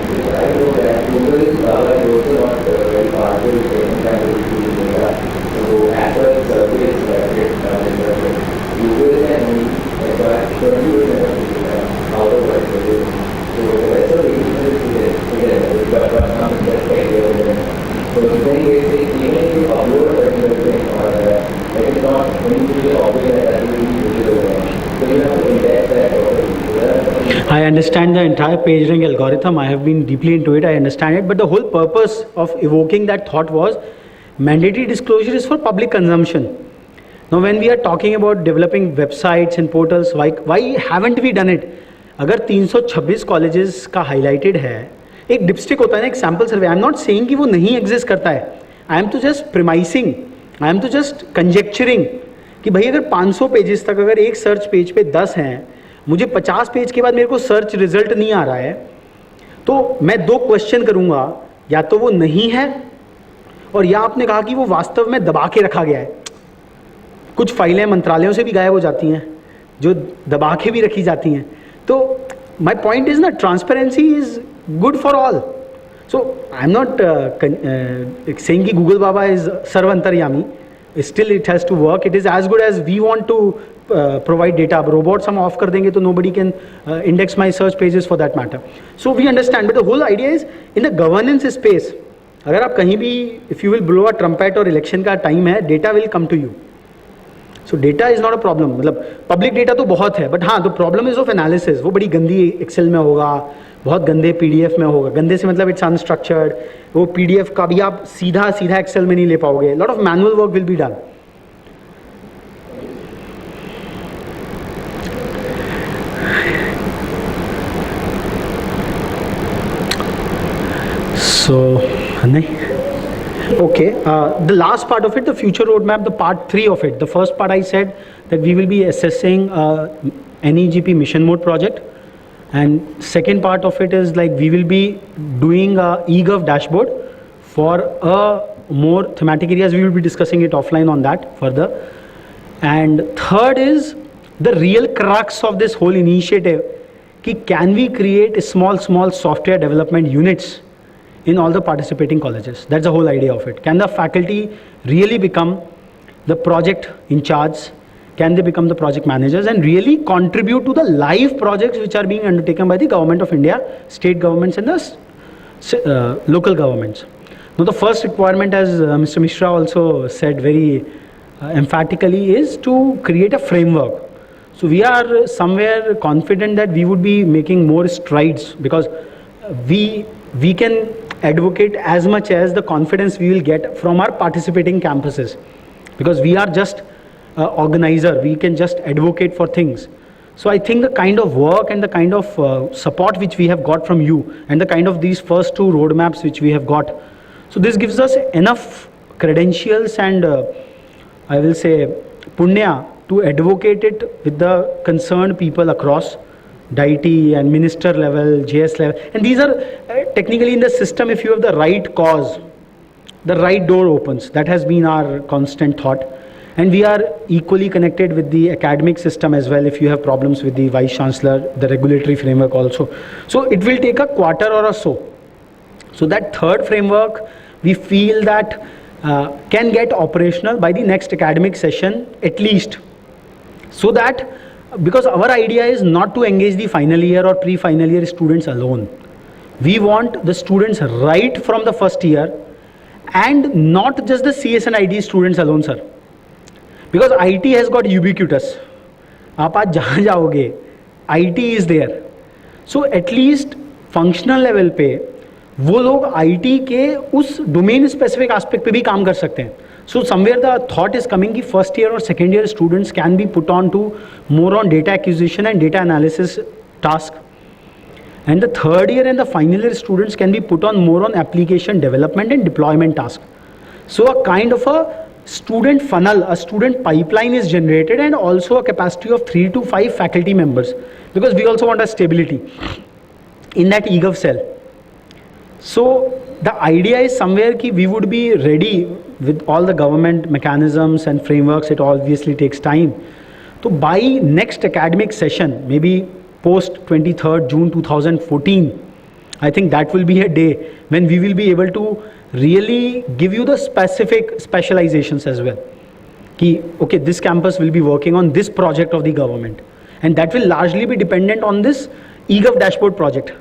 I know that Google is also not very powerful in kind of data. So as far as surveys Google can only acquire 20% of the data out of what they do. So that's a reason but not just so in many cases, even if you upload a particular thing or it is not immediately obvious that it will be visible. So you have to index that properly. I understand the entire PageRank algorithm. I have been deeply into it. I understand it. But the whole purpose of evoking that thought was mandatory disclosure is for public consumption. Now, when we are talking about developing websites and portals, why haven't we done it? अगर 326 colleges का highlighted है, एक dipstick होता है ना, एक sample survey. I am not saying कि वो नहीं एग्जिस्ट करता है. आई एम तो जस्ट प्रिमाइसिंग, आई एम तो जस्ट कंजेक्चरिंग कि भाई अगर 500 पेजेस तक अगर एक सर्च पेज पे 10 हैं, मुझे 50 पेज के बाद मेरे को सर्च रिजल्ट नहीं आ रहा है, तो मैं 2 क्वेश्चन करूँगा. या तो वो नहीं है, और या आपने कहा कि वो वास्तव में दबा के रखा गया है. कुछ फाइलें मंत्रालयों से भी गायब हो जाती हैं जो दबा के भी रखी जाती हैं. तो माई पॉइंट इज ना, transparency is good for all. So I am not saying कि गूगल बाबा इज सर्वंतरयामी. Still it has to work. It is as good as we want to provide data. अब रोबोट्स हम off कर देंगे तो nobody can index my search pages for that matter. So we understand, but the whole idea is in the governance space. अगर आप कहीं भी, if you will blow a trumpet और इलेक्शन का टाइम है, data will come to you. So data is not a problem. मतलब public data तो बहुत है, बट हाँ, the problem is of analysis. वो बड़ी गंदी एक्सेल में होगा, बहुत गंदे पीडीएफ में होगा. गंदे से मतलब इट्स अनस्ट्रक्चर्ड. वो पीडीएफ का भी आप सीधा सीधा एक्सेल में नहीं ले पाओगे. Lot of manual work will be done. So, नहीं. Okay, the last part of it, the future roadmap, the part 3 of it. The first part I said that we will be assessing NEGP mission mode project, and second part of it is like we will be doing a eGov dashboard for more thematic areas. We will be discussing it offline on that further. And third is the real crux of this whole initiative, कि can we create small software development units in all the participating colleges. That's the whole idea of it. Can the faculty really become the project in charge? Can they become the project managers and really contribute to the live projects which are being undertaken by the government of India, state governments and the local governments? Now the first requirement, as Mr. Mishra also said very emphatically, is to create a framework. So we are somewhere confident that we would be making more strides, because we can advocate as much as the confidence we will get from our participating campuses, because we are just organizer. We can just advocate for things. So I think the kind of work and the kind of support which we have got from you, and the kind of these first 2 roadmaps which we have got, so this gives us enough credentials and I will say punya to advocate it with the concerned people across deity and minister level, JS level. And these are technically in the system, if you have the right cause, the right door opens. That has been our constant thought. And we are equally connected with the academic system as well, if you have problems with the vice chancellor, the regulatory framework also. So it will take a quarter or so. So that third framework, we feel that can get operational by the next academic session at least. So that, because our idea is not to engage the final year or pre-final year students alone. We want the students right from the first year, and not just the CS and IT students alone, sir. Because IT has got ubiquitous. आप आज जहाँ जाओगे, IT is there. So at least functional level पे वो लोग IT के उस domain specific aspect पे भी काम कर सकते हैं. So somewhere the thought is coming कि first year or second year students can be put on to more on data acquisition and data analysis task, and the third year and the final year students can be put on more on application development and deployment task. So a kind of a student funnel, a student pipeline is generated, and also a capacity of 3 to 5 faculty members, because we also want a stability in that eGov cell. So the idea is somewhere ki we would be ready with all the government mechanisms and frameworks. It obviously takes time. So by next academic session, maybe post 23rd June 2014, I think that will be a day when we will be able to really give you the specific specializations as well. Okay, this campus will be working on this project of the government, and that will largely be dependent on this eGov dashboard project,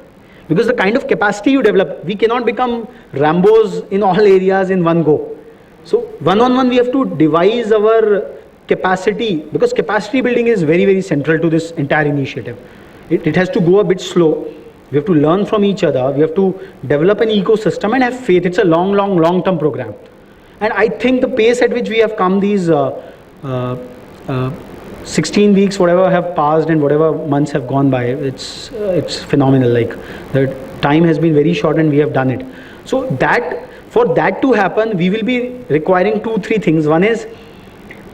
because the kind of capacity you develop, we cannot become Rambos in all areas in one go. So one-on-one we have to devise our capacity, because capacity building is very, very central to this entire initiative. It has to go a bit slow. We have to learn from each other. We have to develop an ecosystem and have faith. It's a long-term program. And I think the pace at which we have come, these 16 weeks, whatever have passed and whatever months have gone by, it's phenomenal. Like, the time has been very short and we have done it. So for that to happen, we will be requiring 2-3 things. One is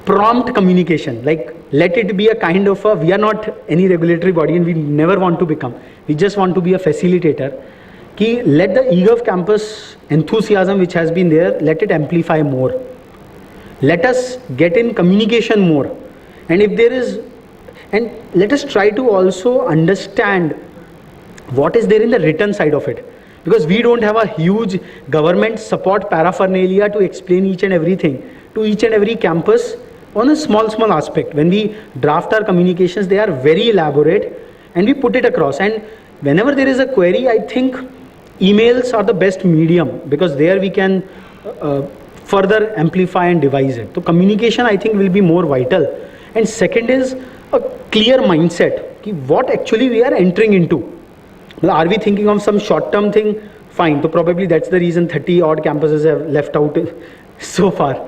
prompt communication. Like, let it be a kind of we are not any regulatory body and we never want to become. We just want to be a facilitator. Let the eGov campus enthusiasm which has been there, let it amplify more. Let us get in communication more. And if there is, and let us try to also understand what is there in the written side of it. Because we don't have a huge government support paraphernalia to explain each and everything to each and every campus on a small aspect. When we draft our communications, they are very elaborate and we put it across. And whenever there is a query, I think emails are the best medium, because there we can further amplify and devise it. So communication, I think, will be more vital. And second is a clear mindset. What actually we are entering into. Are we thinking of some short-term thing? Fine. So probably that's the reason 30 odd campuses have left out so far.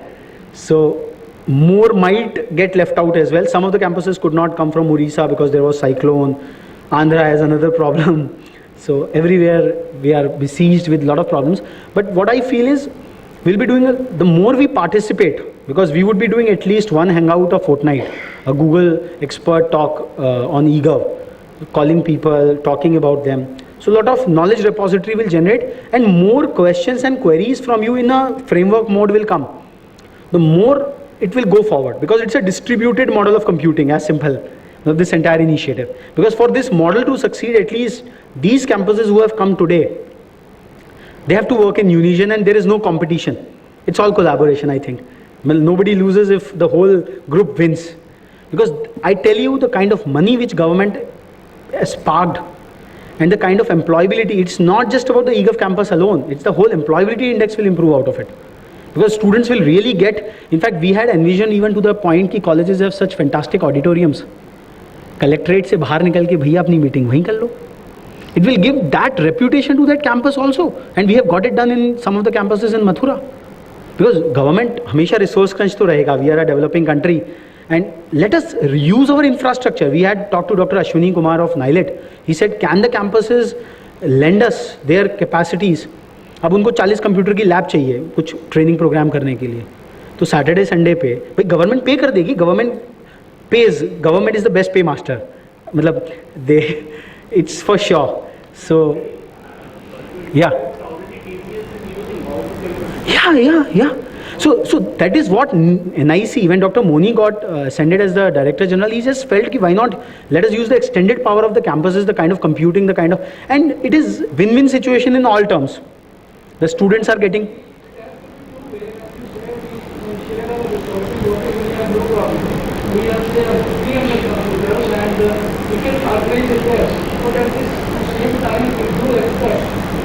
So more might get left out as well. Some of the campuses could not come from Orissa because there was cyclone. Andhra has another problem. So everywhere we are besieged with a lot of problems. But what I feel is we'll be doing, the more we participate, because we would be doing at least one hangout a fortnight, a Google expert talk on eGov, calling people, talking about them. So a lot of knowledge repository will generate, and more questions and queries from you in a framework mode will come. The more it will go forward, because it's a distributed model of computing, as simple, this entire initiative. Because for this model to succeed, at least these campuses who have come today, they have to work in unison and there is no competition. It's all collaboration, I think. Well, nobody loses if the whole group wins. Because I tell you, the kind of money which government has sparked and the kind of employability, it's not just about the eGov campus alone. It's the whole employability index will improve out of it. Because students will really get, in fact, we had envisioned even to the point that colleges have such fantastic auditoriums. Collectorate se bahar nikal ke bhaiya apni meeting wahin kar lo. It will give that reputation to that campus also. And we have got it done in some of the campuses in Mathura. Because government hamesha resource crunch to rahega. We are a developing country. And let us use our infrastructure. We had talked to Dr. Ashwini Kumar of NILET. He said, can the campuses lend us their capacities? अब उनको 40 computer की lab चाहिए कुछ training programme करने के लिए, तो Saturday Sunday पे भाई गवर्नमेंट पे कर देगी. Government page, government is the best पे मास्टर, मतलब दे, इट्स फॉर श्योर. सो या So that is what NIC, when Dr. Moni got ascended as the Director General, he just felt ki why not let us use the extended power of the campuses, the kind of computing, the kind of, and it is win-win situation in all terms. The students are getting.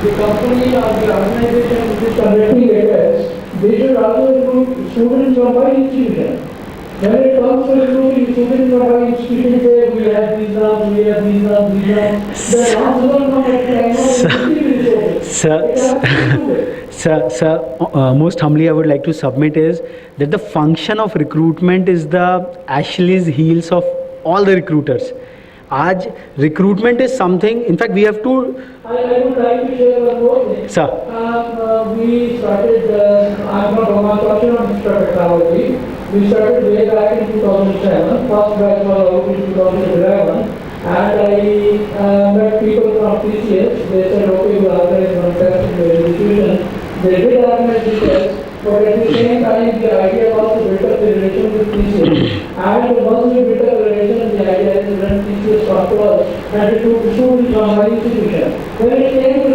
The company or the organization which is conducting lectures, they should also include students from our institution. When it comes to including students from our institution, say we have these now, we have these now, these now, then Sir, most humbly I would like to submit is that the function of recruitment is the Achilles heels of all the recruiters. Aaj recruitment is something, in fact we have to. I would like to share one more thing. Sir. We started, I'm from Bhamatwachan on technology. We started way back in 2007, first batch was out in 2011, and I met people from TCS. They said, okay, we'll organize one test in the institution. They did organize the test, but at the same time, the idea was to build up the relation with TCS. And once we built up the relation, the idea is to run TCS talk to us and to students from our institution. When it came to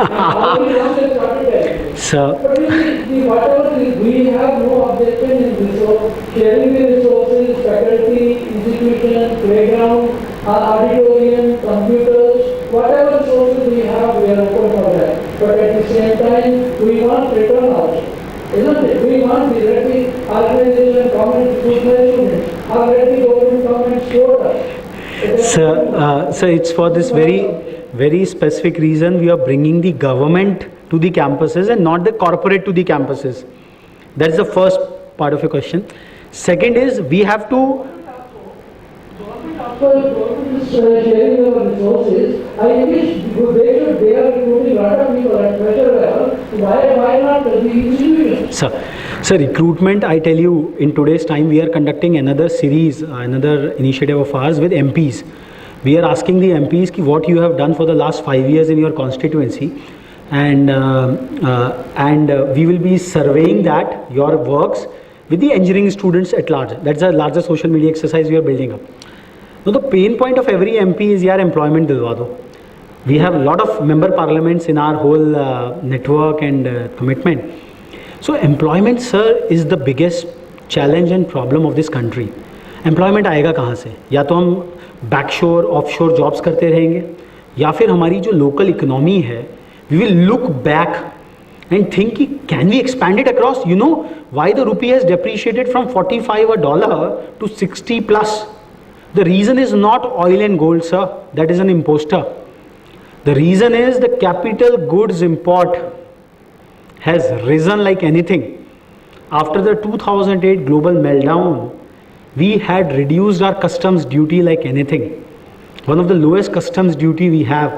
Already once they started telling. Sir, But you see, whatever we have no objection in resource, sharing the resources, faculty, institution, playground, auditorium, computers, whatever resources we have, we are open for that. But at the same time, we want return also. Isn't it? We want the organization, government, students, already government showed us. sir, it's for this very specific reason we are bringing the government to the campuses and not the corporate to the campuses. That is the first part of your question. Second is we have to. After government is sharing our resources, I wish they are recruiting a lot of people at pressure level. Why not the institutions? Sir, recruitment, I tell you, in today's time, we are conducting another series, another initiative of ours with MPs. We are asking the MPs ki what you have done for the last 5 years in your constituency, and we will be surveying that, your works, with the engineering students at large. That's a larger social media exercise we are building up. Now, the pain point of every MP is yaar employment dilwa do. We have a lot of member parliaments in our whole network and commitment. So employment, sir, is the biggest challenge and problem of this country. Employment आएगा कहाँ से? या तो हम बैकशोर offshore jobs करते रहेंगे, या फिर हमारी जो लोकल इकोनॉमी है, we will look back and think कि can we expand it across? You know why the rupee has depreciated from 45 a dollar to 60 plus? The reason is not oil and gold, sir. That is an imposter. The reason is the capital goods import has risen like anything. After the 2008 global meltdown, we had reduced our customs duty like anything. One of the lowest customs duty we have.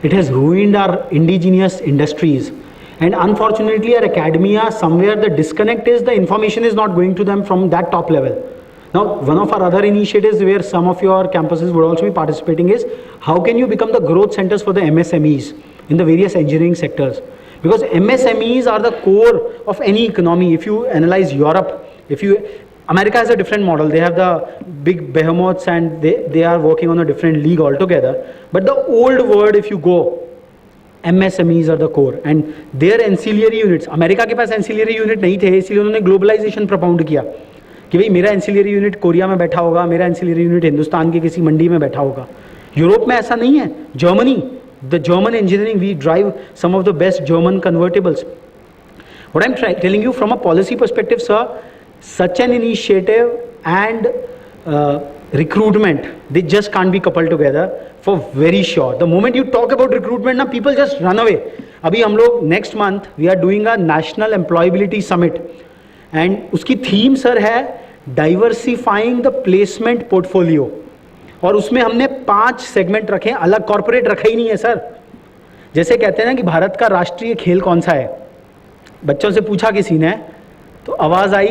It has ruined our indigenous industries. And unfortunately, our academia, somewhere the disconnect is the information is not going to them from that top level. Now, one of our other initiatives where some of your campuses would also be participating is how can you become the growth centers for the MSMEs in the various engineering sectors? Because MSMEs are the core of any economy. If you analyze Europe, America has a different model. They have the big behemoths and they are working on a different league altogether. But the old world, if you go, MSMEs are the core and their ancillary units. America के पास ancillary unit नहीं थे, इसलिए उन्होंने globalization propound किया कि भाई मेरा ancillary unit Korea में बैठा होगा, मेरा ancillary unit हिंदुस्तान की किसी मंडी में बैठा होगा. यूरोप में ऐसा नहीं है. Germany, the German engineering, we drive some of the best German convertibles. What I'm telling you from a policy perspective, sir, such an initiative and recruitment, they just can't be coupled together for very sure. The moment you talk about recruitment, now people just run away. Abhi hum log next month we are doing a national employability summit and uski theme sir hai diversifying the placement portfolio. और उसमें हमने 5 segment रखे हैं, अलग corporate रखा ही नहीं है sir. जैसे कहते हैं ना कि भारत का राष्ट्रीय खेल कौन सा है, बच्चों से पूछा किसी ने तो आवाज आई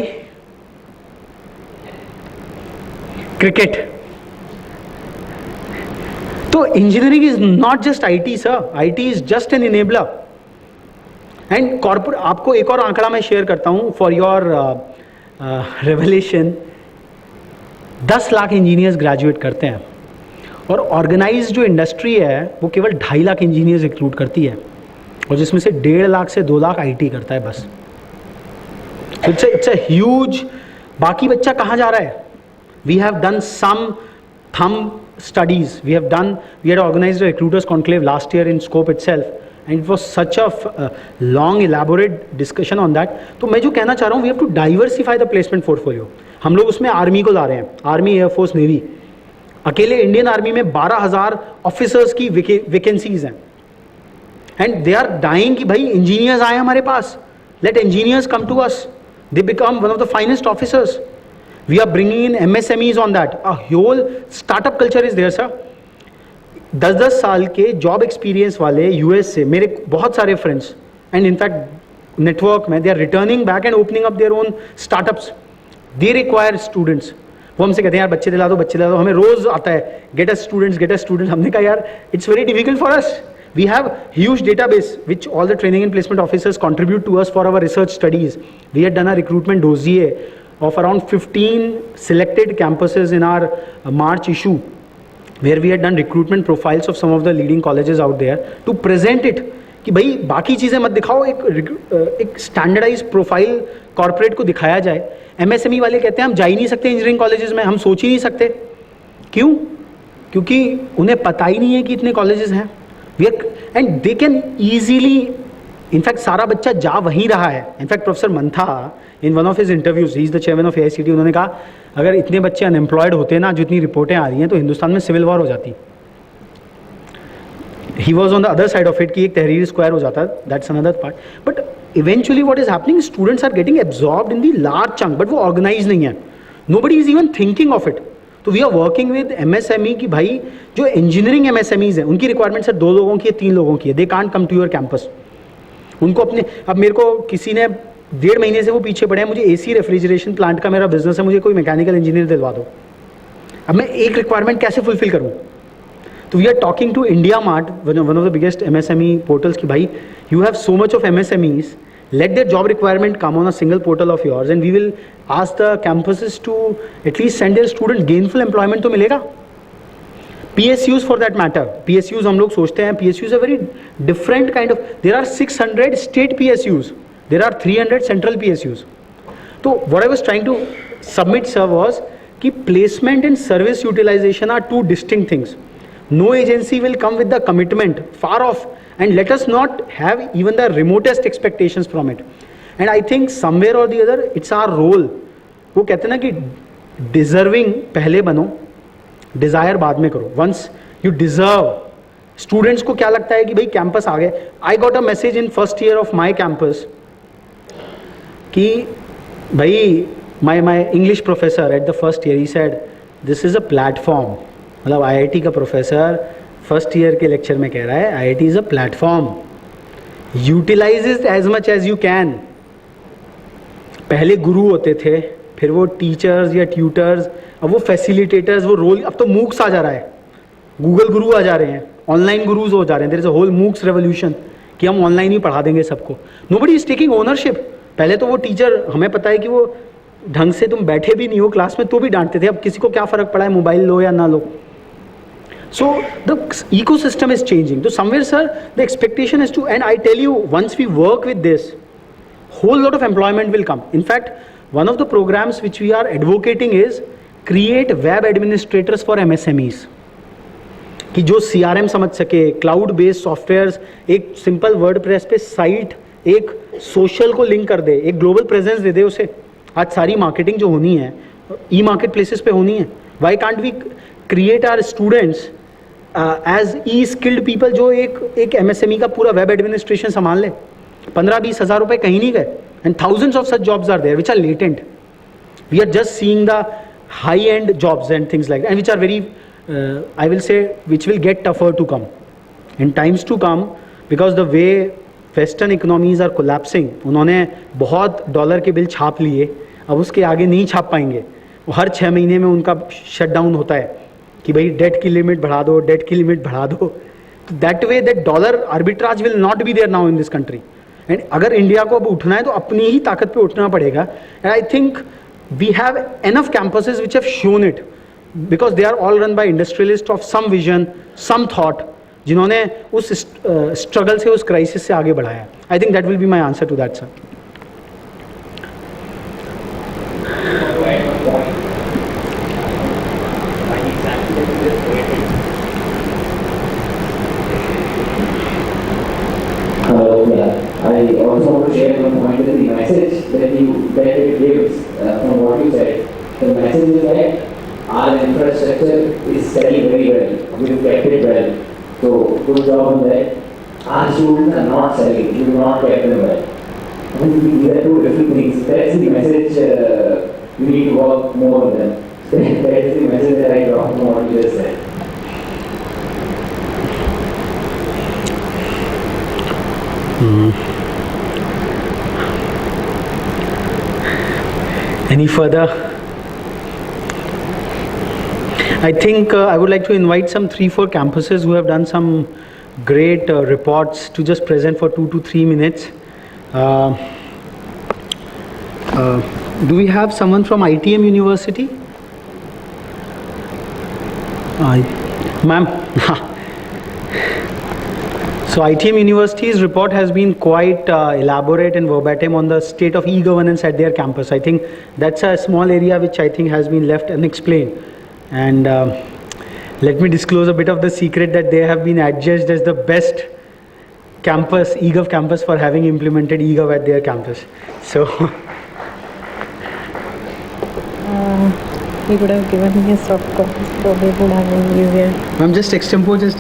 क्रिकेट. तो engineering is not just IT sir, IT is just an enabler. And corporate, आपको एक और आंकड़ा मैं शेयर करता हूं for your revelation. 10 lakh engineers graduate करते हैं और ऑर्गेनाइज जो इंडस्ट्री है वो केवल 2.5 लाख इंजीनियर्स रिक्रूट करती है और जिसमें से 1.5 लाख से 2 लाख आईटी करता है बस. It's a huge. बाकी बच्चा कहाँ जा रहा है? We have done some thumb studies. We had organized a recruiters conclave last year in Scope itself and it was such a long elaborate discussion on that. तो मैं जो कहना चाह रहा हूँ, we have to diversify the placement portfolio. हम लोग उसमें आर्मी को ला रहे हैं, आर्मी, एयरफोर्स, नेवी. अकेले इंडियन आर्मी में 12,000 ऑफिसर्स की वैकेंसीज हैं एंड दे आर डाइंग कि भाई इंजीनियर्स आए हमारे पास. Let engineers come to us, they become one of the finest officers. We are bringing in MSMEs on that. A whole startup culture is there, sir. 10-10 साल के job experience वाले US से मेरे बहुत सारे फ्रेंड्स एंड इनफैक्ट नेटवर्क में, they are returning back and opening up their own startups. They require students. वो हमसे कहते हैं यार बच्चे दिला दो. हमें रोज आता है गेट अस स्टूडेंट्स. हमने कहा यार it's very difficult for us. We have huge database which all the training and placement officers contribute to us for our research studies. We had done a recruitment dossier of around 15 selected campuses in our March issue, where we had done recruitment profiles of some of the leading colleges out there to present it कि भाई बाकी चीज़ें मत दिखाओ, एक standardise profile corporate को दिखाया जाए। MSME वाले कहते हैं हम जा ही नहीं सकते इंजीनियरिंग कॉलेजेस में, हम सोच ही नहीं सकते। क्यों? क्योंकि उन्हें पता ही नहीं है कि इतने कॉलेजेस हैं। And they can easily, in fact सारा बच्चा जा वहीं रहा है। In fact professor Mantha in one of his interviews, he is the chairman of AICTE, उन्होंने कहा अगर इतने बच्चे अनएम्प्लॉयड होते ना, जो इतनी रिपोर्टें आ रही हैं, तो हिंदुस्तान में सिविल वॉर हो जाती। He was on the other side of it कि एक तहरीर स्क्वायर हो जाता, that's another part. But eventually what is happening, students are getting absorbed in the large chunk, but वो ऑर्गेनाइज नहीं है, nobody is even thinking of it. तो we are working with MSME कि भाई जो engineering MSMEs हैं, उनकी requirement sir 2 लोगों की है, 3 लोगों की है, they can't come to your campus. उनको अपने, अब मेरे को किसी ने 1.5 महीने से वो पीछे पड़े हैं, मुझे AC रेफ्रिजरेशन प्लांट का मेरा बिजनेस है, मुझे कोई मैकेनिकल इंजीनियर दिलवा दो, अब मैं एक रिक्वायरमेंट कैसे फुलफिल करूँ? तो we are talking to India Mart, one of the biggest MSME portals, कि भाई you have so much of MSMEs, let their job requirement come on a single portal of yours and we will ask the campuses to at least send their students gainful employment तो मिलेगा। PSUs for that matter, PSUs हम लोग सोचते हैं, PSUs are very different kind of, there are 600 state PSUs, there are 300 central PSUs। तो what I was trying to submit sir was कि placement and service utilization are 2 distinct things। No agency will come with the commitment far off, and let us not have even the remotest expectations from it। And I think somewhere or the other it's our role। वो कहते हैं ना कि deserving पहले बनो, desire बाद में करो। Once you deserve, students को क्या लगता है कि भाई कैंपस आ गए। I got a message in first year of my campus कि भाई my English professor at the first year, he said this is a platform। मतलब IIT का प्रोफेसर फर्स्ट ईयर के लेक्चर में कह रहा है IIT is a platform, utilise it as much as you can. पहले गुरु होते थे, फिर वो टीचर्स या ट्यूटर्स, अब वो फैसिलिटेटर्स, वो रोल, अब तो मूक्स आ जा रहा है, गूगल गुरु आ जा रहे हैं, ऑनलाइन गुरुज हो जा रहे हैं। There is a whole MOOCs revolution कि हम ऑनलाइन ही पढ़ा देंगे सबको। Nobody is taking ownership. पहले तो वो टीचर, हमें पता है कि वो ढंग से तुम बैठे भी नहीं हो क्लास में तो भी डांटते थे, अब किसी को क्या फ़र्क पड़ा है मोबाइल लो या ना लो। So the ecosystem is changing. So somewhere, sir, the expectation is to, and I tell you, once we work with this, whole lot of employment will come. In fact, one of the programs which we are advocating is create web administrators for MSMEs. कि जो CRM समझ सके, cloud based softwares, एक simple WordPress पे site, एक social को link कर दे, एक ग्लोबल प्रेजेंस दे दे उसे। आज सारी मार्केटिंग जो होनी है मार्केट प्लेसेस पे होनी है। Why can't we create our students as skilled people, जो एक MSME का पूरा वेब एडमिनिस्ट्रेशन संभाल ले। 15-20 हज़ार रुपए कहीं नहीं गए, and thousands of such jobs are there which are latent. We are just seeing the high end jobs and things like, and which are very I will say which will get tougher to come in times to come, because the way western economies are collapsing. उन्होंने बहुत dollar के bill छाप लिए, अब उसके आगे नहीं छाप पाएंगे। हर 6 महीने में उनका शटडाउन होता है कि भाई डेट की लिमिट बढ़ा दो, डेट की लिमिट बढ़ा दो। तो that way that dollar arbitrage will not be there now in this country. And अगर इंडिया को अब उठना है तो अपनी ही ताकत पे उठना पड़ेगा। And I think we have enough campuses which have shown it, because they are all run by industrialist of some vision, some thought, जिन्होंने उस स्ट्रगल से, उस क्राइसिस से आगे बढ़ाया। I think that will be my answer to that sir. I also want to share one point that the message that it gives from what you said. The message is that our infrastructure is selling very well. We've kept it well. So good job on that. Our students are not selling. We've not kept them well. I mean, these are 2 different things. That's the message we need to work more on them. That is the message that I got from what you just said. Any further? I think I would like to invite some 3-4 campuses who have done some great reports to just present for 2 to 3 minutes. Do we have someone from ITM University? Ma'am. So ITM University's report has been quite elaborate and verbatim on the state of e-governance at their campus. I think that's a small area which I think has been left unexplained. And let me disclose a bit of the secret that they have been adjudged as the best campus, eGov campus, for having implemented eGov at their campus. So he would have given me a soft copy, so they would have been easier. I'm just extemporaneous.